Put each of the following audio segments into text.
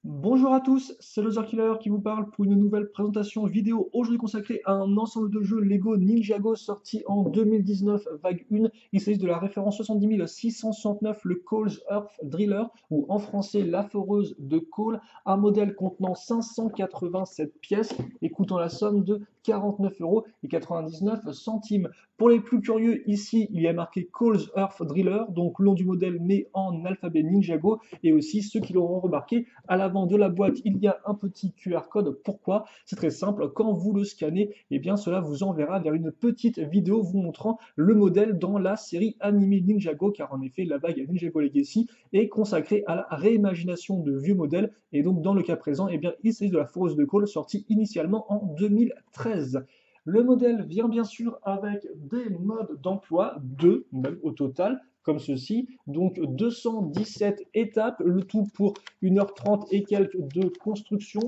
Bonjour à tous, c'est Loser Killer qui vous parle pour une nouvelle présentation vidéo aujourd'hui consacrée à un ensemble de jeux Lego Ninjago sorti en 2019, vague 1. Il s'agit de la référence 70 669, le Cole's Earth Driller, ou en français la foreuse de Cole, un modèle contenant 587 pièces et coûtant la somme de 49,99 €. Pour les plus curieux, ici il y a marqué Cole's Earth Driller, donc le nom du modèle mais en alphabet Ninjago, et aussi ceux qui l'auront remarqué, à l'avant de la boîte, il y a un petit QR code. Pourquoi? C'est très simple. Quand vous le scannez, eh bien, cela vous enverra vers une petite vidéo vous montrant le modèle dans la série animée Ninjago, car en effet, la vague Ninjago Legacy est consacrée à la réimagination de vieux modèles. Et donc, dans le cas présent, eh bien, il s'agit de la Foreuse de Cole, sortie initialement en 2013. Le modèle vient bien sûr avec des modes d'emploi, deux même au total, comme ceci. Donc 217 étapes, le tout pour 1h30 et quelques de construction.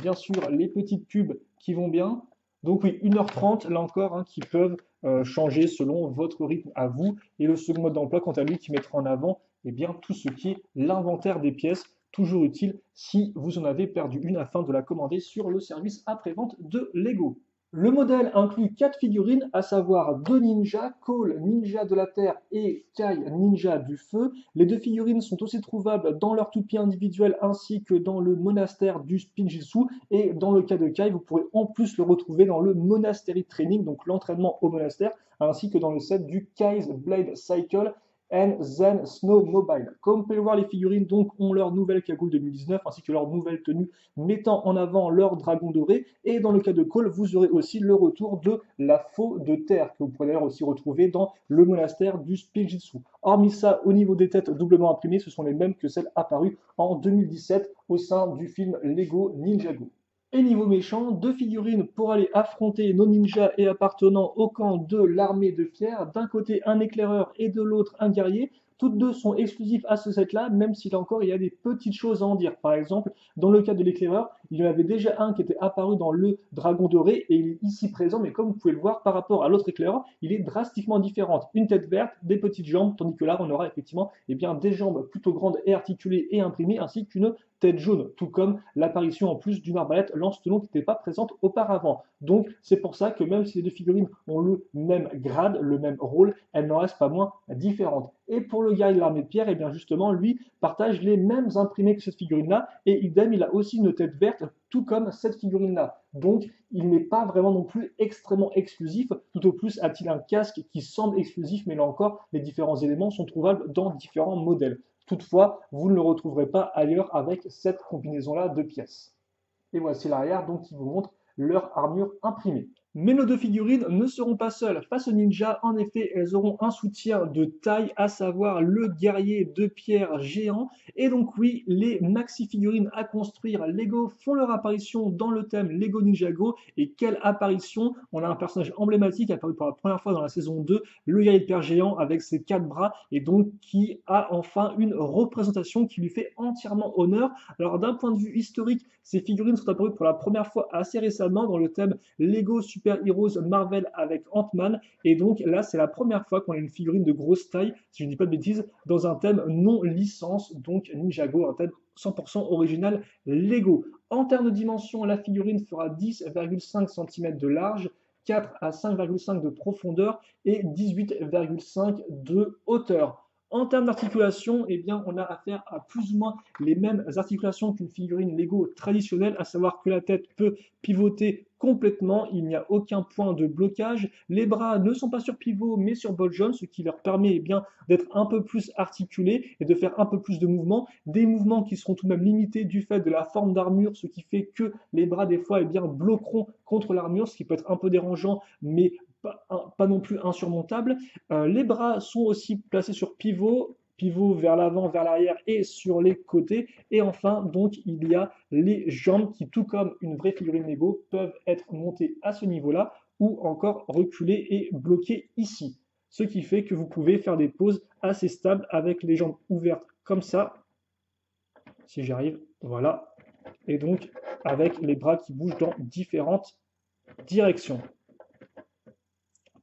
Bien sûr, les petites pubs qui vont bien. Donc oui, 1h30, là encore, hein, qui peuvent changer selon votre rythme à vous. Et le second mode d'emploi, quant à lui, qui mettra en avant eh bien, tout ce qui est l'inventaire des pièces, toujours utile si vous en avez perdu une afin de la commander sur le service après-vente de Lego. Le modèle inclut 4 figurines, à savoir 2 ninjas, Cole, ninja de la terre, et Kai, ninja du feu. Les deux figurines sont aussi trouvables dans leur toupie individuelle ainsi que dans le monastère du Spinjitzu. Et dans le cas de Kai, vous pourrez en plus le retrouver dans le Monastery Training, donc l'entraînement au monastère, ainsi que dans le set du Kai's Blade Cycle and Zen Snowmobile. Comme vous pouvez le voir, les figurines donc ont leur nouvelle cagoule 2019 ainsi que leur nouvelle tenue mettant en avant leur dragon doré. Et dans le cas de Cole, vous aurez aussi le retour de la faux de terre, que vous pourrez d'ailleurs aussi retrouver dans le monastère du Spinjitzu. Hormis ça, au niveau des têtes doublement imprimées, ce sont les mêmes que celles apparues en 2017 au sein du film Lego Ninjago. Et niveau méchant, deux figurines pour aller affronter nos ninjas et appartenant au camp de l'armée de pierre. D'un côté un éclaireur et de l'autre un guerrier. Toutes deux sont exclusives à ce set-là, même si là encore il y a des petites choses à en dire. Par exemple, dans le cas de l'éclaireur, il y en avait déjà un qui était apparu dans le dragon doré et il est ici présent, mais comme vous pouvez le voir par rapport à l'autre éclaireur, il est drastiquement différent. Une tête verte, des petites jambes, tandis que là on aura effectivement des jambes plutôt grandes et articulées et imprimées, ainsi qu'une tête jaune, tout comme l'apparition en plus d'une arbalète lance-tenon qui n'était pas présente auparavant. Donc c'est pour ça que même si les deux figurines ont le même grade, le même rôle, elles n'en restent pas moins différentes. Et pour le guerrier de l'armée de pierre, et bien justement, lui partage les mêmes imprimés que cette figurine-là, et idem, il a aussi une tête verte, tout comme cette figurine-là. Donc il n'est pas vraiment non plus extrêmement exclusif, tout au plus a-t-il un casque qui semble exclusif, mais là encore, les différents éléments sont trouvables dans différents modèles. Toutefois, vous ne le retrouverez pas ailleurs avec cette combinaison-là de pièces. Et voici l'arrière, donc qui vous montre leur armure imprimée. Mais nos deux figurines ne seront pas seules. Face aux ninjas, en effet, elles auront un soutien de taille, à savoir le guerrier de pierre géant. Et donc oui, les maxi figurines à construire Lego font leur apparition dans le thème Lego Ninjago. Et quelle apparition! On a un personnage emblématique apparu pour la première fois dans la saison 2, le guerrier de pierre géant avec ses 4 bras, et donc qui a enfin une représentation qui lui fait entièrement honneur. Alors d'un point de vue historique, ces figurines sont apparues pour la première fois assez récemment dans le thème Lego Super Heroes Marvel avec Ant-Man. Et donc là, c'est la première fois qu'on a une figurine de grosse taille, si je ne dis pas de bêtises, dans un thème non licence, donc Ninjago, un thème 100% original Lego. En termes de dimension, la figurine fera 10,5 cm de large, 4 à 5,5 de profondeur et 18,5 de hauteur. En termes d'articulation, eh bien, on a affaire à plus ou moins les mêmes articulations qu'une figurine Lego traditionnelle, à savoir que la tête peut pivoter complètement, il n'y a aucun point de blocage. Les bras ne sont pas sur pivot mais sur ball joint, ce qui leur permet d'être un peu plus articulés et de faire un peu plus de mouvements. Des mouvements qui seront tout de même limités du fait de la forme d'armure, ce qui fait que les bras des fois bloqueront contre l'armure, ce qui peut être un peu dérangeant mais pas non plus insurmontable. Les bras sont aussi placés sur pivot, pivot vers l'avant, vers l'arrière et sur les côtés. Et enfin, donc, il y a les jambes qui, tout comme une vraie figurine Lego, peuvent être montées à ce niveau-là ou encore reculées et bloquées ici. Ce qui fait que vous pouvez faire des poses assez stables avec les jambes ouvertes comme ça, si j'arrive, voilà. Et donc, avec les bras qui bougent dans différentes directions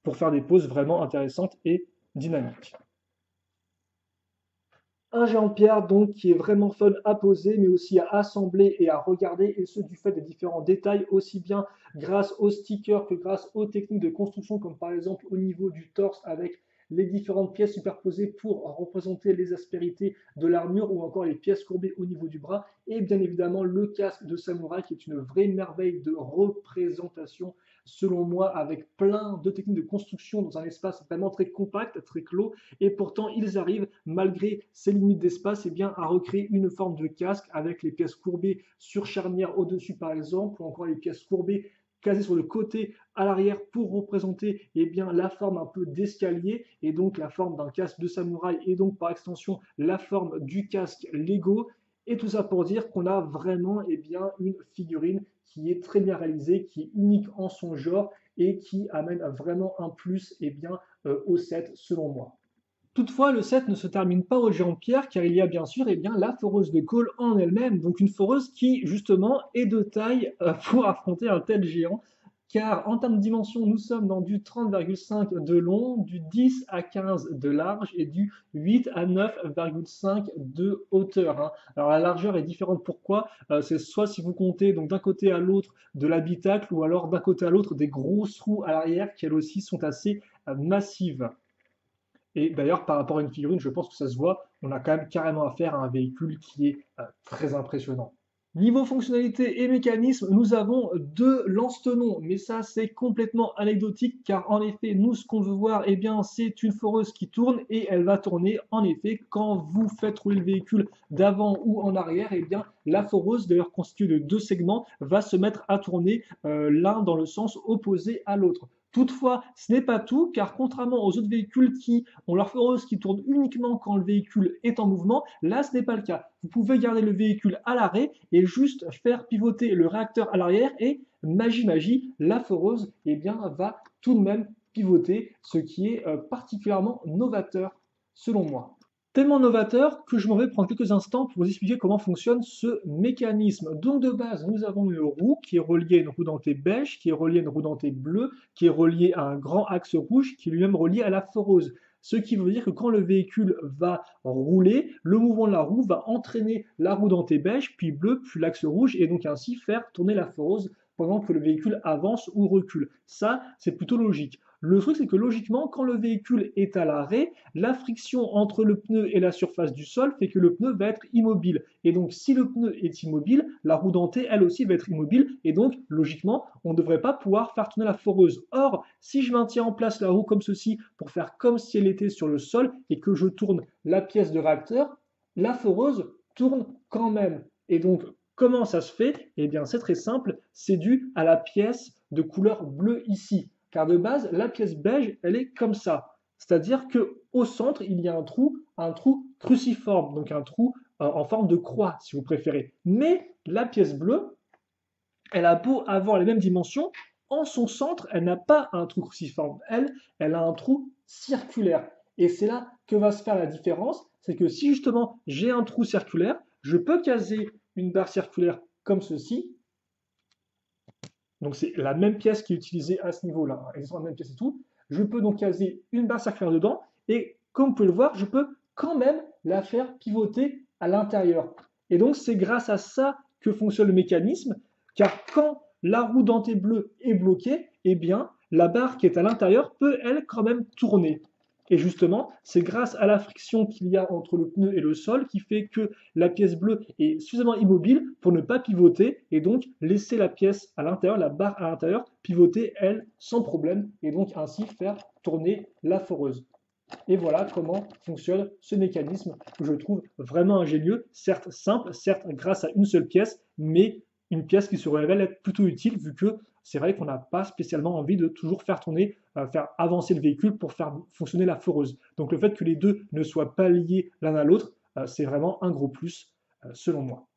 pour faire des poses vraiment intéressantes et dynamiques. Un géant de pierre donc qui est vraiment fun à poser, mais aussi à assembler et à regarder, et ce du fait des différents détails, aussi bien grâce aux stickers que grâce aux techniques de construction, comme par exemple au niveau du torse avec les différentes pièces superposées pour représenter les aspérités de l'armure ou encore les pièces courbées au niveau du bras, et bien évidemment le casque de samouraï qui est une vraie merveille de représentation selon moi, avec plein de techniques de construction dans un espace vraiment très compact, très clos, et pourtant ils arrivent, malgré ces limites d'espace, eh bien, à recréer une forme de casque avec les pièces courbées sur charnière au-dessus par exemple, ou encore les pièces courbées casées sur le côté à l'arrière pour représenter eh bien, la forme un peu d'escalier et donc la forme d'un casque de samouraï et donc par extension la forme du casque Lego. Et tout ça pour dire qu'on a vraiment eh bien, une figurine qui est très bien réalisée, qui est unique en son genre et qui amène vraiment un plus eh bien, au set selon moi. Toutefois, le set ne se termine pas au géant de pierre car il y a bien sûr eh bien, la foreuse de Cole en elle-même, donc une foreuse qui justement est de taille pour affronter un tel géant, car en termes de dimension, nous sommes dans du 30,5 de long, du 10 à 15 de large et du 8 à 9,5 de hauteur, hein. Alors la largeur est différente, pourquoi? C'est soit si vous comptez donc d'un côté à l'autre de l'habitacle ou alors d'un côté à l'autre des grosses roues à l'arrière qui elles aussi sont assez massives. Et d'ailleurs, par rapport à une figurine, je pense que ça se voit, on a quand même carrément affaire à un véhicule qui est très impressionnant. Niveau fonctionnalité et mécanisme, nous avons deux lance-tenons, mais ça c'est complètement anecdotique car en effet, nous ce qu'on veut voir, eh bien c'est une foreuse qui tourne et elle va tourner en effet quand vous faites rouler le véhicule d'avant ou en arrière, eh bien la foreuse, d'ailleurs constituée de deux segments, va se mettre à tourner l'un dans le sens opposé à l'autre. Toutefois, ce n'est pas tout, car contrairement aux autres véhicules qui ont leur foreuse qui tourne uniquement quand le véhicule est en mouvement, là ce n'est pas le cas. Vous pouvez garder le véhicule à l'arrêt et juste faire pivoter le réacteur à l'arrière et magie, la foreuse eh bien, va tout de même pivoter, ce qui est particulièrement novateur selon moi. Tellement novateur que je m'en vais prendre quelques instants pour vous expliquer comment fonctionne ce mécanisme. Donc de base, nous avons une roue qui est reliée à une roue dentée beige, qui est reliée à une roue dentée bleue, qui est reliée à un grand axe rouge, qui est lui-même relié à la foreuse. Ce qui veut dire que quand le véhicule va rouler, le mouvement de la roue va entraîner la roue dentée beige, puis bleue, puis l'axe rouge, et donc ainsi faire tourner la foreuse pendant que le véhicule avance ou recule. Ça, c'est plutôt logique. Le truc, c'est que logiquement, quand le véhicule est à l'arrêt, la friction entre le pneu et la surface du sol fait que le pneu va être immobile. Et donc, si le pneu est immobile, la roue dentée, elle aussi, va être immobile. Et donc, logiquement, on ne devrait pas pouvoir faire tourner la foreuse. Or, si je maintiens en place la roue comme ceci pour faire comme si elle était sur le sol et que je tourne la pièce de réacteur, la foreuse tourne quand même. Et donc, comment ça se fait? Eh bien, c'est très simple, c'est dû à la pièce de couleur bleue ici. Car de base, la pièce beige, elle est comme ça. C'est-à-dire qu'au centre, il y a un trou cruciforme, donc un trou en forme de croix, si vous préférez. Mais la pièce bleue, elle a beau avoir les mêmes dimensions, en son centre, elle n'a pas un trou cruciforme. Elle a un trou circulaire. Et c'est là que va se faire la différence. C'est que si justement j'ai un trou circulaire, je peux caser une barre circulaire comme ceci. Donc c'est la même pièce qui est utilisée à ce niveau-là, hein, exactement la même pièce et tout. Je peux donc caser une barre circulaire dedans et comme vous pouvez le voir, je peux quand même la faire pivoter à l'intérieur. Et donc c'est grâce à ça que fonctionne le mécanisme, car quand la roue dentée bleue est bloquée, eh bien la barre qui est à l'intérieur peut elle quand même tourner. Et justement, c'est grâce à la friction qu'il y a entre le pneu et le sol qui fait que la pièce bleue est suffisamment immobile pour ne pas pivoter et donc laisser la pièce à l'intérieur, la barre à l'intérieur, pivoter elle sans problème et donc ainsi faire tourner la foreuse. Et voilà comment fonctionne ce mécanisme que je trouve vraiment ingénieux, certes simple, certes grâce à une seule pièce, mais une pièce qui se révèle être plutôt utile vu que c'est vrai qu'on n'a pas spécialement envie de toujours faire tourner, faire avancer le véhicule pour faire fonctionner la foreuse. Donc le fait que les deux ne soient pas liés l'un à l'autre, c'est vraiment un gros plus selon moi.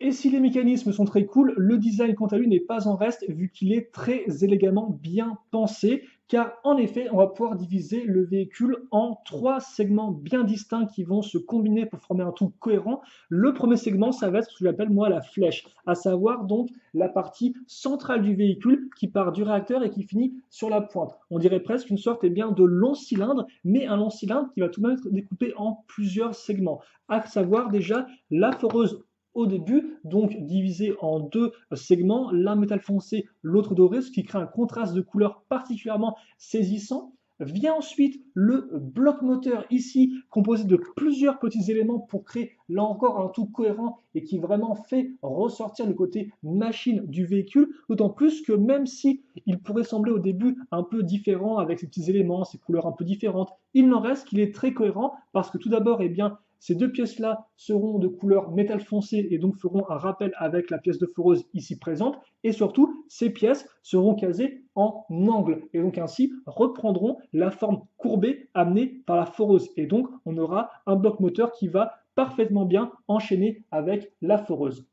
Et si les mécanismes sont très cool, le design quant à lui n'est pas en reste vu qu'il est très élégamment bien pensé, car en effet, on va pouvoir diviser le véhicule en trois segments bien distincts qui vont se combiner pour former un tout cohérent. Le premier segment, ça va être ce que j'appelle moi la flèche, à savoir donc la partie centrale du véhicule qui part du réacteur et qui finit sur la pointe. On dirait presque une sorte bien, de long cylindre, mais un long cylindre qui va tout de même être découpé en plusieurs segments, à savoir déjà la foreuse au début, donc divisé en deux segments, l'un métal foncé, l'autre doré, ce qui crée un contraste de couleurs particulièrement saisissant. Vient ensuite le bloc moteur, ici composé de plusieurs petits éléments pour créer là encore un tout cohérent et qui vraiment fait ressortir le côté machine du véhicule, d'autant plus que même si il pourrait sembler au début un peu différent avec ces petits éléments, ces couleurs un peu différentes, il n'en reste qu'il est très cohérent parce que tout d'abord, eh bien, ces deux pièces-là seront de couleur métal foncé et donc feront un rappel avec la pièce de foreuse ici présente. Et surtout, ces pièces seront casées en angle et donc ainsi reprendront la forme courbée amenée par la foreuse. Et donc, on aura un bloc moteur qui va parfaitement bien enchaîner avec la foreuse.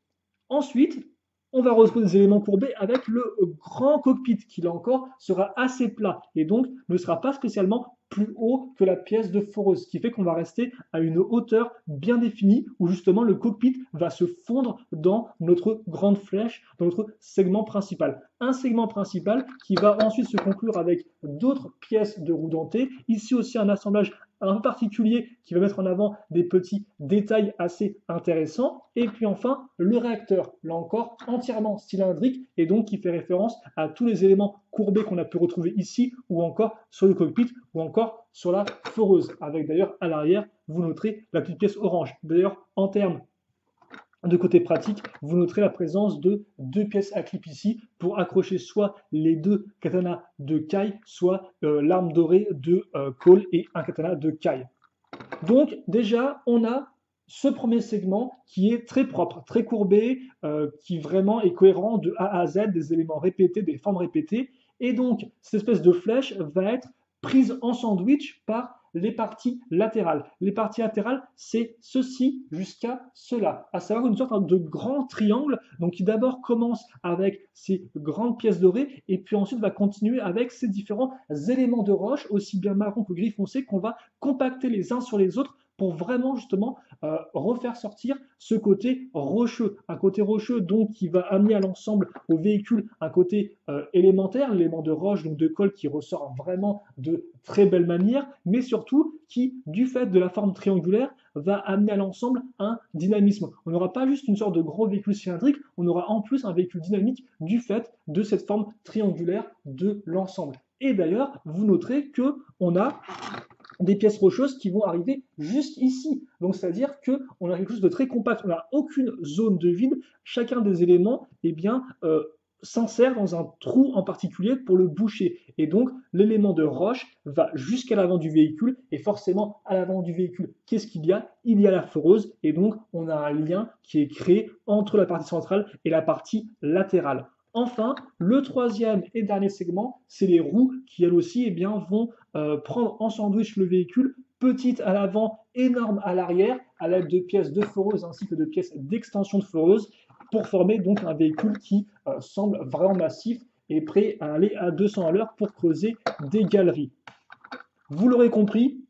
Ensuite, on va retrouver des éléments courbés avec le grand cockpit qui là encore sera assez plat et donc ne sera pas spécialement plus haut que la pièce de foreuse, ce qui fait qu'on va rester à une hauteur bien définie où justement le cockpit va se fondre dans notre grande flèche, dans notre segment principal. Un segment principal qui va ensuite se conclure avec d'autres pièces de roue dentée. Ici aussi un assemblage un particulier qui va mettre en avant des petits détails assez intéressants. Et puis enfin, le réacteur, là encore, entièrement cylindrique et donc qui fait référence à tous les éléments courbés qu'on a pu retrouver ici ou encore sur le cockpit ou encore sur la foreuse. Avec d'ailleurs à l'arrière, vous noterez la petite pièce orange. D'ailleurs, en termes de côté pratique, vous noterez la présence de deux pièces à clip ici pour accrocher soit les deux katanas de Kai, soit l'arme dorée de Cole et un katana de Kai. Donc déjà, on a ce premier segment qui est très propre, très courbé, qui vraiment est cohérent de A à Z, des éléments répétés, des formes répétées. Et donc, cette espèce de flèche va être prise en sandwich par les parties latérales. Les parties latérales, c'est ceci jusqu'à cela, à savoir une sorte de grand triangle, donc qui d'abord commence avec ces grandes pièces dorées, et puis ensuite va continuer avec ces différents éléments de roche, aussi bien marron que gris foncé, qu'on va compacter les uns sur les autres pour vraiment justement refaire sortir ce côté rocheux. Un côté rocheux donc qui va amener à l'ensemble au véhicule un côté élémentaire, l'élément de roche, donc de colle qui ressort vraiment de très belle manière, mais surtout qui, du fait de la forme triangulaire, va amener à l'ensemble un dynamisme. On n'aura pas juste une sorte de gros véhicule cylindrique, on aura en plus un véhicule dynamique du fait de cette forme triangulaire de l'ensemble. Et d'ailleurs, vous noterez qu'on a des pièces rocheuses qui vont arriver juste ici. Donc, c'est-à-dire qu'on a quelque chose de très compact. On n'a aucune zone de vide. Chacun des éléments eh bien, s'insère dans un trou en particulier pour le boucher. Et donc, l'élément de roche va jusqu'à l'avant du véhicule. Et forcément, à l'avant du véhicule, qu'est-ce qu'il y a? Il y a la foreuse. Et donc, on a un lien qui est créé entre la partie centrale et la partie latérale. Enfin, le troisième et dernier segment, c'est les roues qui, elles aussi, eh bien, vont prendre en sandwich le véhicule, petite à l'avant, énorme à l'arrière, à l'aide de pièces de foreuse ainsi que de pièces d'extension de foreuse, pour former donc un véhicule qui semble vraiment massif et prêt à aller à 200 à l'heure pour creuser des galeries. Vous l'aurez compris,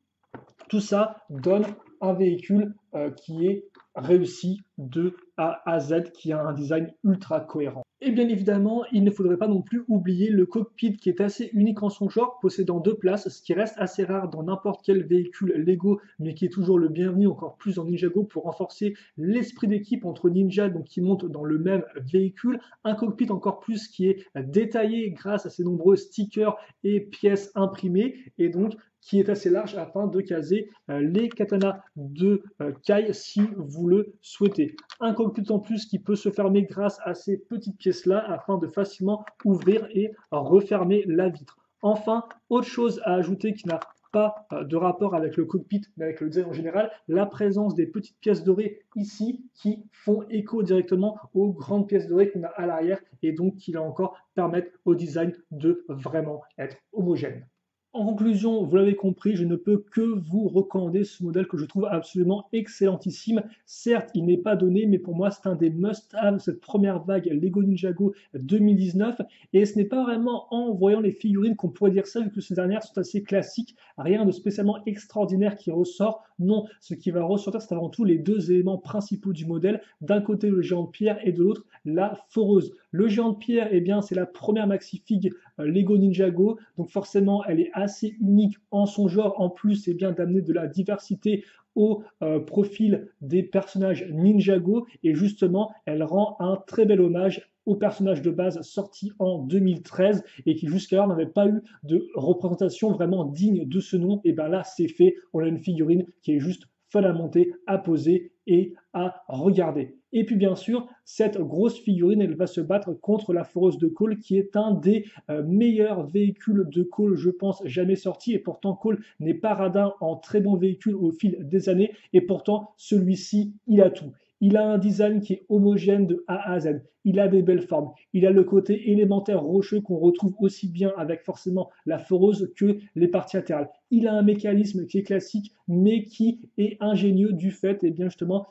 tout ça donne un véhicule qui est réussi de A à Z, qui a un design ultra cohérent. Et bien évidemment, il ne faudrait pas non plus oublier le cockpit qui est assez unique en son genre, possédant deux places, ce qui reste assez rare dans n'importe quel véhicule Lego, mais qui est toujours le bienvenu, encore plus dans Ninjago, pour renforcer l'esprit d'équipe entre ninjas donc qui montent dans le même véhicule. Un cockpit encore plus qui est détaillé grâce à ses nombreux stickers et pièces imprimées, et donc qui est assez large afin de caser les katanas de Kai si vous le souhaitez. Un cockpit en plus qui peut se fermer grâce à ces petites pièces-là afin de facilement ouvrir et refermer la vitre. Enfin, autre chose à ajouter qui n'a pas de rapport avec le cockpit, mais avec le design en général, la présence des petites pièces dorées ici qui font écho directement aux grandes pièces dorées qu'on a à l'arrière et donc qui là encore permettent au design de vraiment être homogène. En conclusion, vous l'avez compris, je ne peux que vous recommander ce modèle que je trouve absolument excellentissime. Certes, il n'est pas donné, mais pour moi, c'est un des must-have de cette première vague Lego Ninjago 2019. Et ce n'est pas vraiment en voyant les figurines qu'on pourrait dire ça, vu que ces dernières sont assez classiques, rien de spécialement extraordinaire qui ressort. Non, ce qui va ressortir, c'est avant tout les deux éléments principaux du modèle. D'un côté, le géant de pierre et de l'autre, la foreuse. Le géant de pierre, eh bien, c'est la première maxi-fig Lego Ninjago, donc forcément elle est assez unique en son genre, en plus c'est bien d'amener de la diversité au profil des personnages Ninjago, et justement elle rend un très bel hommage au personnage de base sorti en 2013 et qui jusqu'alors n'avait pas eu de représentation vraiment digne de ce nom. Et bien là c'est fait, on a une figurine qui est juste fun à monter, à poser et à regarder. Et puis bien sûr, cette grosse figurine, elle va se battre contre la foreuse de Cole, qui est un des meilleurs véhicules de Cole, je pense, jamais sorti. Et pourtant, Cole n'est pas radin en très bon véhicule au fil des années. Et pourtant, celui-ci, il a tout. Il a un design qui est homogène de A à Z. Il a des belles formes. Il a le côté élémentaire rocheux qu'on retrouve aussi bien avec forcément la foreuse que les parties latérales. Il a un mécanisme qui est classique, mais qui est ingénieux du fait, et bien justement,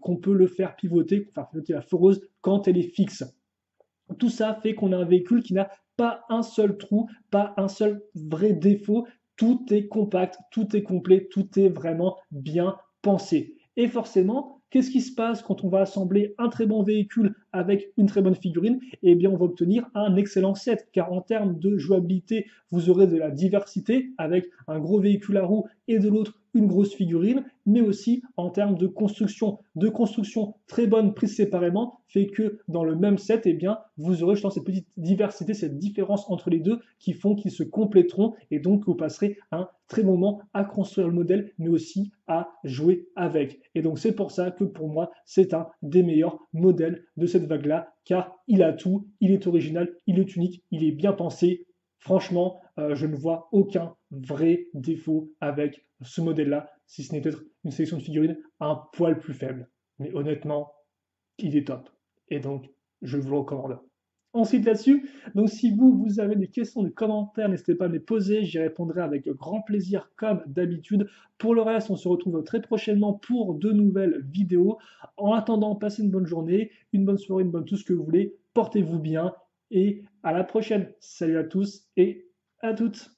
qu'on peut le faire pivoter, enfin pivoter la foreuse quand elle est fixe. Tout ça fait qu'on a un véhicule qui n'a pas un seul trou, pas un seul vrai défaut. Tout est compact, tout est complet, tout est vraiment bien pensé. Et forcément, qu'est-ce qui se passe quand on va assembler un très bon véhicule avec une très bonne figurine? Eh bien, on va obtenir un excellent set, car en termes de jouabilité, vous aurez de la diversité avec un gros véhicule à roues et de l'autre une grosse figurine, mais aussi en termes de construction très bonne prise séparément, fait que dans le même set, eh bien, vous aurez justement cette petite diversité, cette différence entre les deux qui font qu'ils se compléteront et donc vous passerez un très bon moment à construire le modèle, mais aussi à jouer avec. Et donc c'est pour ça que pour moi, c'est un des meilleurs modèles de cette vague-là, car il a tout, il est original, il est unique, il est bien pensé. Franchement, je ne vois aucun vrai défaut avec ce modèle-là, si ce n'est peut-être une sélection de figurines un poil plus faible. Mais honnêtement, il est top. Et donc, je vous le recommande. Ensuite là-dessus, donc si vous avez des questions, des commentaires, n'hésitez pas à me les poser, j'y répondrai avec grand plaisir comme d'habitude. Pour le reste, on se retrouve très prochainement pour de nouvelles vidéos. En attendant, passez une bonne journée, une bonne soirée, une bonne tout ce que vous voulez. Portez-vous bien et à la prochaine. Salut à tous et à toutes.